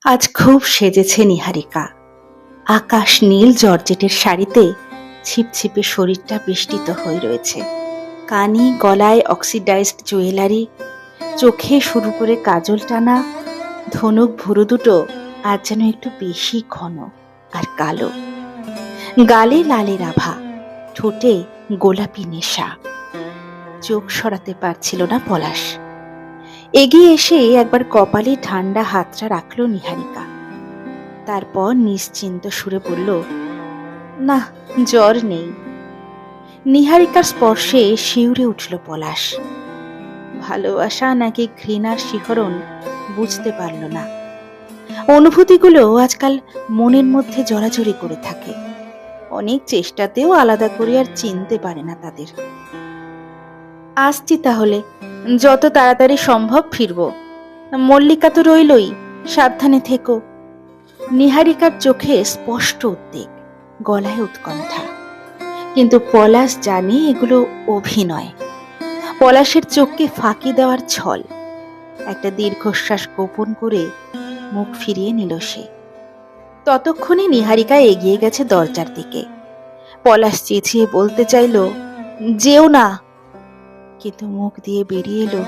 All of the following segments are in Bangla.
আজ খুব সেজেছে নিহারিকা। আকাশ নীল জর্জেটের শাড়িতে ছিপছিপে শরীরটা বেষ্টিত হয়ে রয়েছে। কানে গলায় অক্সিডাইজড জুয়েলারি, চোখে শুরু করে কাজল টানা, ধনুক ভুরু দুটো আজ যেন একটু বেশি ঘন আর কালো। গালে লালের আভা, ঠোঁটে গোলাপি নেশা। চোখ সরাতে পারছিল না পলাশ। এগিয়ে এসে একবার কপালে ঠান্ডা হাতটা রাখল নিহারিকা। তারপর নিশ্চিন্ত সুরে বলল, না, জ্বর নেই। নিহারিকার স্পর্শে শিউরে উঠল পলাশ। ভালোবাসা নাকি ঘৃণার শিহরণ বুঝতে পারল না। অনুভূতিগুলো আজকাল মনের মধ্যে জড়াজড়ি করে থাকে, অনেক চেষ্টাতেও আলাদা করে আর চিনতে পারে না তাদের। আসছি তাহলে, যত তাড়াতাড়ি সম্ভব ফিরব। মল্লিকা তো রইলই, সাবধানে থেকো। নিহারিকার চোখে স্পষ্ট উদ্বেগ, গলায় উৎকণ্ঠা। কিন্তু পলাশ জানে এগুলো অভিনয়, পলাশের চোখকে ফাঁকি দেওয়ার ছল। একটা দীর্ঘশ্বাস গোপন করে মুখ ফিরিয়ে নিল সে। ততক্ষণে নিহারিকা এগিয়ে গেছে দরজার দিকে। পলাশ চেঁচিয়ে বলতে চাইল, যেও না, কিন্তু মুখ দিয়ে বেরিয়ে এলো,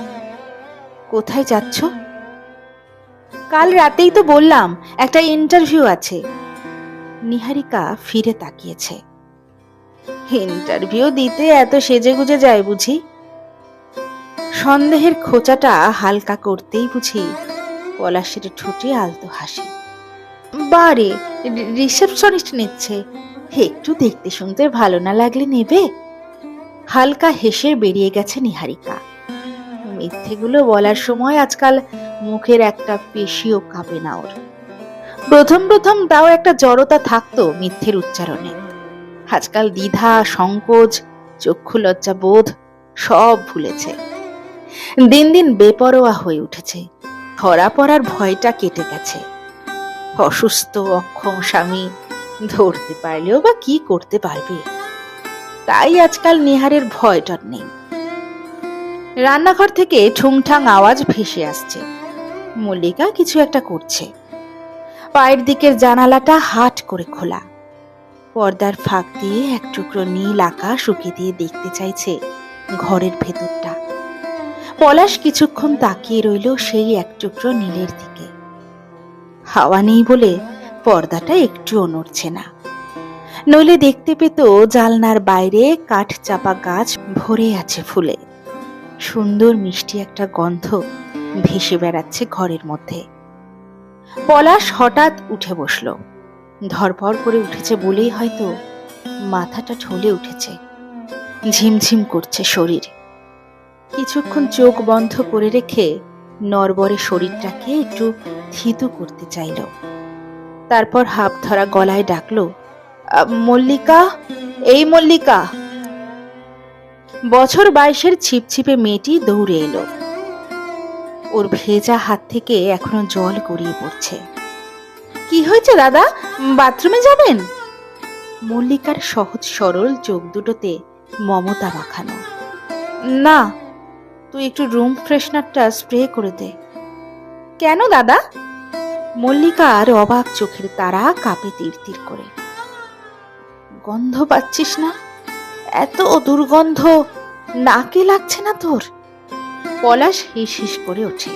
কোথায় যাচ্ছ? কাল রাতেই তো বললাম একটা ইন্টারভিউ আছে। নিহারিকা ফিরে তাকিয়েছে। ইন্টারভিউ দিতে এত সেজেগুজে যায় বুঝি? সন্দেহের খোঁচাটা হালকা করতেই বুঝি পলাশের ঠোঁটে আলতো হাসি। বারে, রিসেপশনিস্ট নিচ্ছে, একটু দেখতে শুনতে ভালো না লাগলে নেবে? হালকা হেসে বেরিয়ে গেছে নিহারিকা। মিথ্যেগুলো বলার সময় আজকাল মুখের একটা পেশিও কাঁপে না ওর। প্রথম প্রথম তাও একটা জড়তা থাকতো মিথ্যের উচ্চারণে। আজকাল দ্বিধা, সংকোচ, চক্ষু লজ্জা বোধ সব ভুলেছে। দিন দিন বেপরোয়া হয়ে উঠেছে। ধরা পড়ার ভয়টা কেটে গেছে। অসুস্থ অক্ষম স্বামী ধরতে পারলেও বা কি করতে পারবে, তাই আজকাল নিহারের ভয়টা নেই। রান্নাঘর থেকে ঠুংঠাং আওয়াজ ভেসে আসছে। মল্লিকা কিছু একটা করছে। পায়ের দিকের জানালাটা হাট করে খোলা। পর্দার ফাঁক দিয়ে এক টুকরো নীল আকাশ উঁকি দিয়ে দেখতে চাইছে ঘরের ভেতরটা। পলাশ কিছুক্ষণ তাকিয়ে রইল সেই এক টুকরো নীলের দিকে। হাওয়া নেই বলে পর্দাটা একটুও নড়ছে না, নইলে দেখতে পেত জালনার বাইরে কাঠ চাপা গাছ ভরে আছে ফুলে। সুন্দর মিষ্টি একটা গন্ধ ভেসে বেড়াচ্ছে ঘরের মধ্যে। পলাশ হঠাৎ উঠে বসল। ধরপড় করে উঠেছে বলেই হয়তো মাথাটা ঢলে উঠেছে। ঝিমঝিম করছে শরীর। কিছুক্ষণ চোখ বন্ধ করে রেখে নড়বড়ে শরীরটাকে একটু থিতু করতে চাইল। তারপর হাঁপ ধরা গলায় ডাকলো, মল্লিকা, এই মল্লিকা। বছর 22-এর ছিপছিপে মেয়েটি দৌড়ে এলো। ওর ভেজা হাত থেকে এখনো জল গড়িয়ে পড়ছে। কি হয়েছে দাদা, বাথরুমে যাবেন? মল্লিকার সহজ সরল চোখ দুটোতে মমতা মাখানো। না, তুই একটু রুম ফ্রেশনারটা স্প্রে করে দে। কেন দাদা? মল্লিকার অবাক চোখের তারা কাঁপে তিরতির করে। গন্ধ পাচ্ছিস না? এত দুর্গন্ধ নাকে লাগছে না তোর? পলাশ হিস হিস করে ওঠে।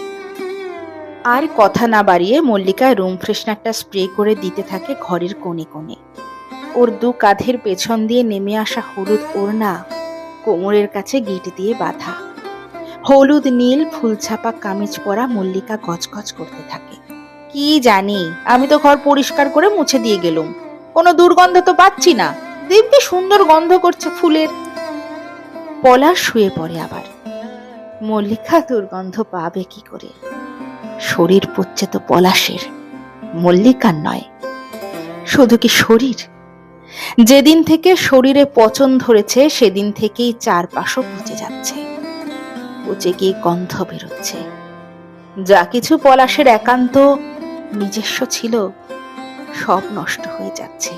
আর কথা না বাড়িয়ে মল্লিকা রুম ফ্রেশনারটা স্প্রে করে দিতে থাকে ঘরের কোণে কোণে। ওর দু কাঁধের পেছন দিয়ে নেমে আসা হলুদ ওড়না কোমরের কাছে গিট দিয়ে বাঁধা। হলুদ নীল ফুলছাপা কামিজ পরা মল্লিকা গজগজ করতে থাকে। কি জানি, আমি তো ঘর পরিষ্কার করে মুছে দিয়ে গেলুম, কোনো দুর্গন্ধ তো পাচ্ছি না। দিব্যি সুন্দর গন্ধ করছে ফুলের। পলাশ শুয়ে পড়ে আবার। মল্লিকা দুর্গন্ধ পাবে কি করে? শরীর পড়ছে তো পলাশের, মল্লিকার নয়। শুধু কি শরীর? যেদিন থেকে শরীরে পচন ধরেছে সেদিন থেকেই চারপাশও পচে যাচ্ছে, পচে গিয়ে গন্ধ বেরোচ্ছে। যা কিছু পলাশের একান্ত নিজস্ব ছিল সব নষ্ট হয়ে যাচ্ছে,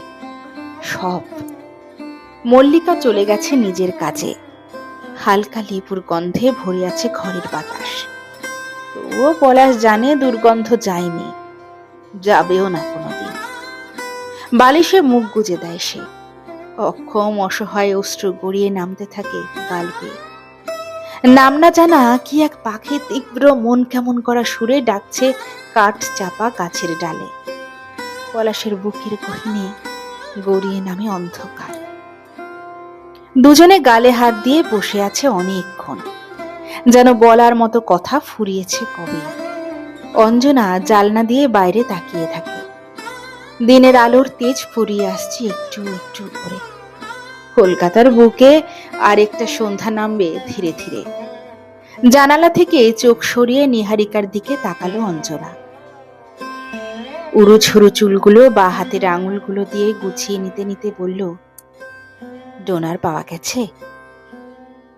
সব। মল্লিকা চলে গেছে নিজের কাজে। হালকা লেবুর গন্ধে ভরে আছে ঘরের বাতাস। তবুও পলাশ জানে দুর্গন্ধ যায়নি। যাবেও না কোনোদিন। বালিশে মুখ গুজে দেয় সে। অক্ষম অসহায় অশ্রু গড়িয়ে নামতে থাকে গাল বেয়ে। নাম না জানা কি এক পাখি তীব্র মন কেমন করা সুরে ডাকছে কাঠ চাপা গাছের ডালে। পলাশের বুকের গহীনে গড়িয়ে নামে অন্ধকার। দুজনে গালে হাত দিয়ে বসে আছে অনেকক্ষণ, যেন বলার মতো কথা ফুরিয়েছে কবে। অঞ্জনা জালনা দিয়ে বাইরে তাকিয়ে থাকে। দিনের আলোর তেজ ফুরিয়ে আসছে একটু একটু করে। কলকাতার বুকে আর একটা সন্ধ্যা নামবে ধীরে ধীরে। জানালা থেকে চোখ সরিয়ে নিহারিকার দিকে তাকালো অঞ্জনা। উড়ু ঝুড়ু চুলগুলো বা হাতের আঙুলগুলো দিয়ে গুছিয়ে নিতে নিতে বলল, ডোনার পাওয়া গেছে?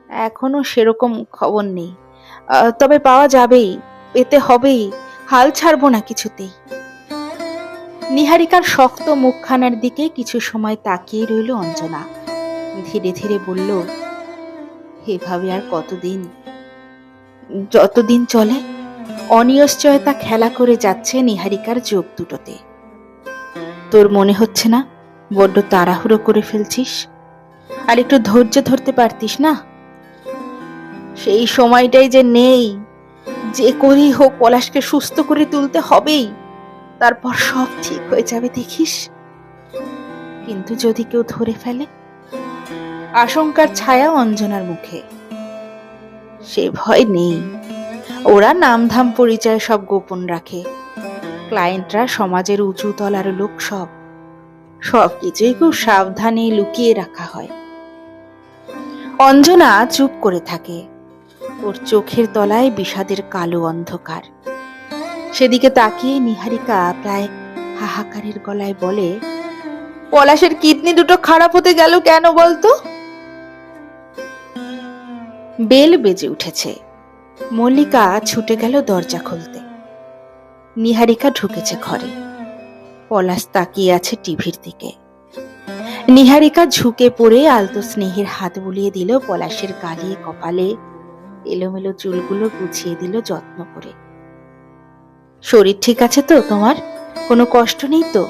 এখনো সেরকম খবর নেই, তবে পাওয়া যাবেই, পেতে হবেই, হাল ছাড়বো না কিছুতেই। নিহারিকার শক্ত মুখখানার দিকে কিছু সময় তাকিয়ে রইল অঞ্জনা। ধীরে ধীরে বলল, এভাবে আর কতদিন? যতদিন চলে। অনিশ্চয়তা খেলা করে যাচ্ছে নিহারিকার চোখ দুটোতে। তোর মনে হচ্ছে না বড্ড তাড়াহুড়ো করে ফেলছিস? আর একটু ধৈর্য ধরতে পারতিস না? সেই সময়টাই যে নেই। যে করেই হোক পলাশকে সুস্থ করে তুলতে হবেই, তারপর সব ঠিক হয়ে যাবে দেখিস। কিন্তু যদি কেউ ধরে ফেলে? আশঙ্কার ছায়া অঞ্জনার মুখে। সে ভয় নেই। ওরা নামধাম পরিচয় সব গোপন রাখে। ক্লায়েন্টরা সমাজের উঁচু তলার লোক, সব কিছুই খুব সাবধানে লুকিয়ে রাখা হয়। অঞ্জনা চুপ করে থাকে। ওর চোখের তলায় বিষাদের কালো অন্ধকার। সেদিকে তাকিয়ে নিহারিকা প্রায় হাহাকারের গলায় বলে, পলাশের কিডনি দুটো খারাপ হতে গেল কেন বলতো? বেল বেজে উঠেছে। মল্লিকা ছুটে গেল দরজা খুলতে। নিহারিকা ঢুকেছে ঘরে। পলাশ তাকিয়ে আছে টিভির দিকে। নিহারিকা ঝুঁকে পড়ে আলতো স্নেহের হাত বুলিয়ে দিল পলাশের গালে, কপালে। এলোমেলো চুলগুলো গুছিয়ে দিল যত্ন করে। শরীর ঠিক আছে তো তোমার? কোনো কষ্ট নেই তো?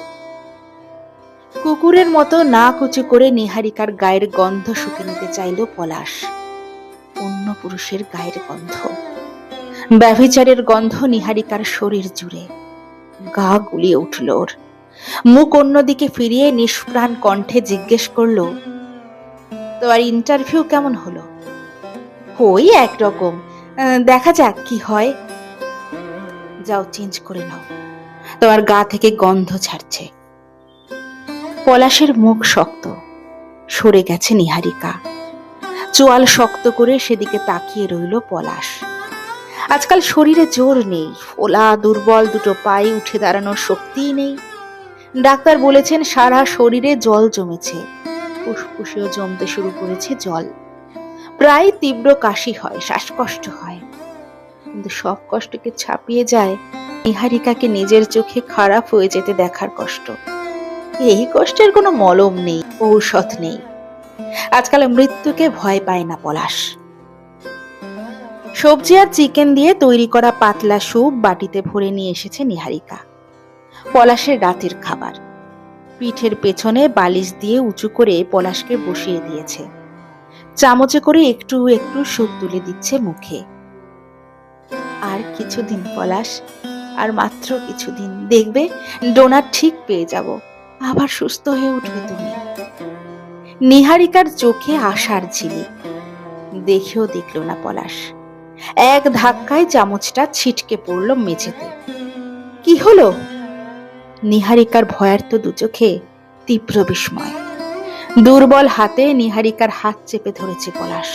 কুকুরের মতো না কুচু করে নিহারিকার গায়ের গন্ধ শুকে নিতে চাইল পলাশ। অন্য পুরুষের গায়ের গন্ধ, ব্যভিচারের গন্ধ নিহারিকার শরীর জুড়ে। গা গুলিয়ে উঠল ওর। মুখ অন্যদিকে ফিরিয়ে নিষ্প্রাণ কণ্ঠে জিজ্ঞেস করল, তোমার ইন্টারভিউ কেমন হলো? ওই একরকম, দেখা যাক কি হয়। যাও চেঞ্জ করে নাও, তোমার গা থেকে গন্ধ ছাড়ছে। পলাশের মুখ শক্ত, সরে গেছে নিহারিকা। চোয়াল শক্ত করে সেদিকে তাকিয়ে রইল পলাশ। আজকাল শরীরে জোর নেই, ফোলা দুর্বল দুটো পায়ে উঠে দাঁড়ানোর শক্তিই নেই। ডাক্তার বলেছেন সারা শরীরে জল জমেছে, ফুসফুসেও জমতে শুরু করেছে জল। প্রায় তীব্র কাশি হয়, শ্বাসকষ্ট হয়। কিন্তু সব কষ্টকে ছাপিয়ে যায় নিহারিকাকে নিজের চোখে খারাপ হয়ে যেতে দেখার কষ্ট। এই কষ্টের কোনো মলম নেই, ঔষধ নেই। আজকাল মৃত্যুকে ভয় পায় না পলাশ। সবজি আর চিকেন দিয়ে তৈরি করা পাতলা স্যুপ বাটিতে ভরে নিয়ে এসেছে নিহারিকা। পলাশের রাতের খাবার। পিঠের পেছনে বালিশ দিয়ে উঁচু করে পলাশকে বসিয়ে দিয়েছে। চামচে করে একটু একটু স্যুপ তুলে দিচ্ছে মুখে। আর কিছুদিন পলাশ, আর মাত্র কিছুদিন, দেখবে ডোনার ঠিক পেয়ে যাব, আবার সুস্থ হয়ে উঠবে তুমি। নিহারিকার চোখে আশার ঝিলিক। দেখেও দেখল না পলাশ। এক ধাক্কায় চামচটা ছিটকে পড়ল মেঝেতে। কি হলো? নিহারিকার ভয়ার্ত দু চোখে তীব্র বিস্ময়। দুর্বল হাতে নিহারিকার হাত চেপে ধরেছে পলাশ।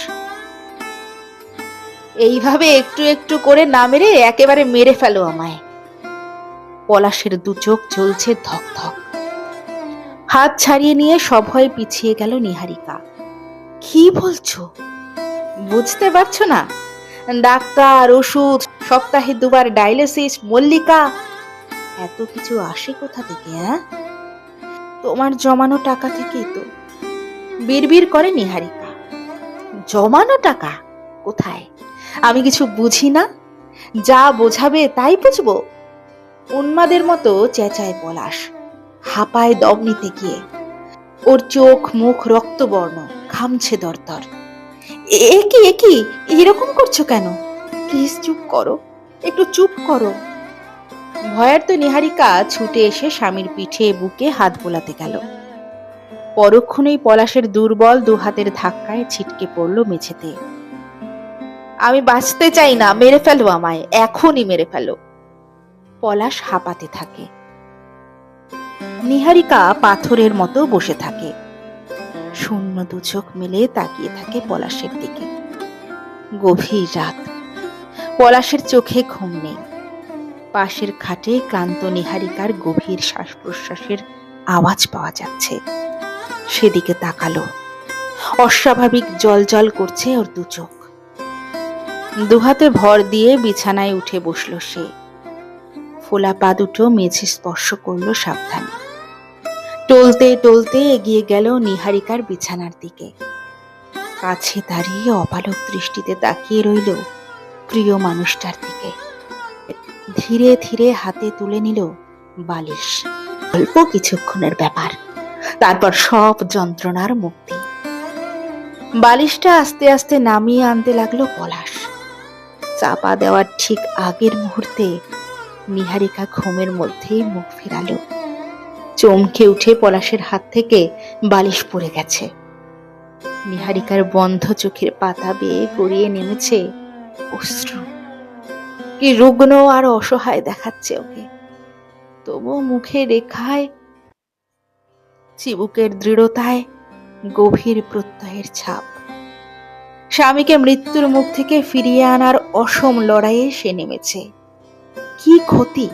এইভাবে একটু একটু করে না মেরে একেবারে মেরে ফেলো আমায়। পলাশের দু চোখ জ্বলছে ধক ধক। হাত ছাড়িয়ে নিয়ে সভয়ে পিছিয়ে গেল নিহারিকা। কি বলছো? বুঝতে পারছো না? ডাক্তার, ওষুধ, সপ্তাহে 2 বার ডায়ালিসিস, মল্লিকা, এত কিছু আসে কোথা থেকে? তোমার জমানো টাকা থেকেই তো। বিড়বিড় করে নিহারিকা। জমানো টাকা কোথায়? আমি কিছু বুঝি না? যা বোঝাবে তাই বুঝবো। উন্মাদের মতো চেঁচায় পলাশ, হাঁপায় দম নিতে গিয়ে। ওর চোখ মুখ রক্তবর্ণ, ঘামছে দরদর। এ কি এরকম করছো কেন? প্লিজ চুপ করো, একটু চুপ করো। ভয়ার্ত নিহারিকা ছুটে এসে স্বামীর পিঠে বুকে হাত বোলাতে গেল। পরক্ষণেই পলাশের দুর্বল দুহাতের ধাক্কায় ছিটকে পড়ল মেঝেতে। আমি বাঁচতে চাই না, মেরে ফেলো আমায়, এখনই মেরে ফেলো। পলাশ হাঁপাতে থাকে। নিহারিকা পাথরের মতো বসে থাকে, শূন্য দু চোখ মেলে তাকিয়ে থাকে পলাশের দিকে। গভীর রাত, পলাশের চোখে ঘুম নেই। পাশের খাটে ক্লান্ত নিহারিকার গভীর শ্বাস প্রশ্বাসের আওয়াজ পাওয়া যাচ্ছে। সেদিকে তাকালো, অস্বাভাবিক জল জল করছে ওর দু চোখ। দুহাতে ভর দিয়ে বিছানায় উঠে বসল সে। ফোলা পা দুটো মেঝে স্পর্শ করলো সাবধানে। টলতে টলতে এগিয়ে গেল নিহারিকার বিছানার দিকে। কাছে দাঁড়িয়ে অপালক দৃষ্টিতে তাকিয়ে রইল প্রিয় মানুষটার দিকে। ধীরে ধীরে হাতে তুলে নিল বালিশ। অল্প কিছুক্ষণের ব্যাপার, তারপর সব যন্ত্রণার মুক্তি। বালিশটা আস্তে আস্তে নামিয়ে আনতে লাগলো পলাশ। চাপা দেওয়ার ঠিক আগের মুহূর্তে নিহারিকা ঘুমের মধ্যেই মুখ ফেরালো। চমকে উঠে পলাশের হাত থেকে বালিশ পড়ে গেছে। নিহারিকার বন্ধ চোখের পাতা বেয়ে গড়িয়ে নেমেছে অশ্রু। কি রুগ্ন আর অসহায় দেখাচ্ছে ওকে, তবু মুখে রেখায়, চিবুকের দৃঢ়তায় গভীর প্রত্যয়ের ছাপ। স্বামীকে মৃত্যুর মুখ থেকে ফিরিয়ে আনার অসম লড়াইয়ে সে নেমেছে। কি ক্ষতি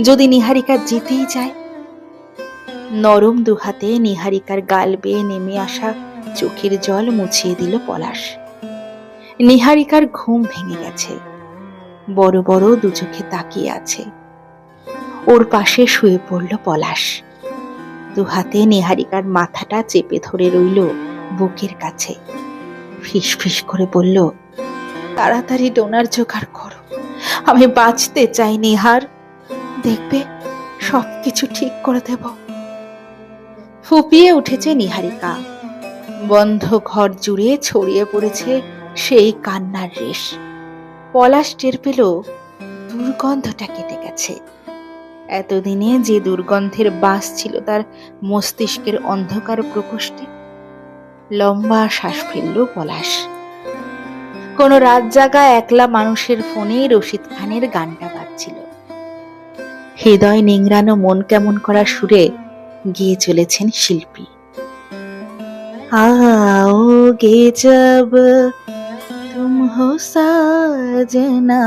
যদি নিহারিকা জিতেই যায়? নরম দুহাতে নিহারিকার গাল বেয়ে নেমে আসা চোখের জল মুছিয়ে দিল পলাশ। নিহারিকার ঘুম ভেঙে গেছে, বড় বড় দু চোখে তাকিয়ে আছে। ওর পাশে শুয়ে পড়ল পলাশ। দুহাতে নিহারিকার মাথাটা চেপে ধরে রইল বুকের কাছে। ফিস ফিস করে বলল, তাড়াতাড়ি ডোনার জোগাড় করো, আমি বাঁচতে চাই নিহার, দেখবে সবকিছু ঠিক করে দেব। ফুপিয়ে উঠেছে নিহারিকা। বন্ধ ঘর জুড়ে ছড়িয়ে পড়েছে সেই কান্নার রেশ। পলাশ টের পেল দুর্গন্ধটা কেটে গেছে। এতদিনে যে দুর্গন্ধের বাস ছিল তার মস্তিষ্কের অন্ধকার প্রকোষ্ঠে। লম্বা শ্বাস ফেলল পলাশ। কোন রাত জাগা একলা মানুষের ফোনে রশিদ খানের গানটা বাজছিল। হৃদয় নিংড়ানো মন কেমন করা সুরে গেয়ে চলেছেন শিল্পী। आओगे जब तुम हो साजना,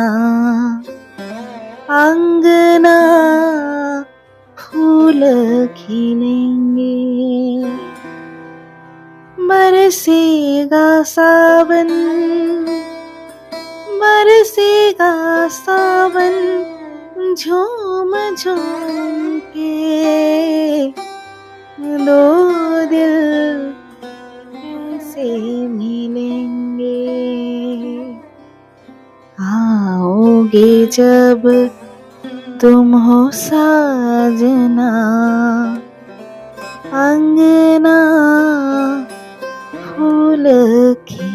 अंगना फूल खिलेंगे, बरसेगा सावन, बरसेगा सावन, झूम झूम के दो दिल से मिलेंगे, आओगे जब तुम हो साजना, अंगना फूल खिलेंगे।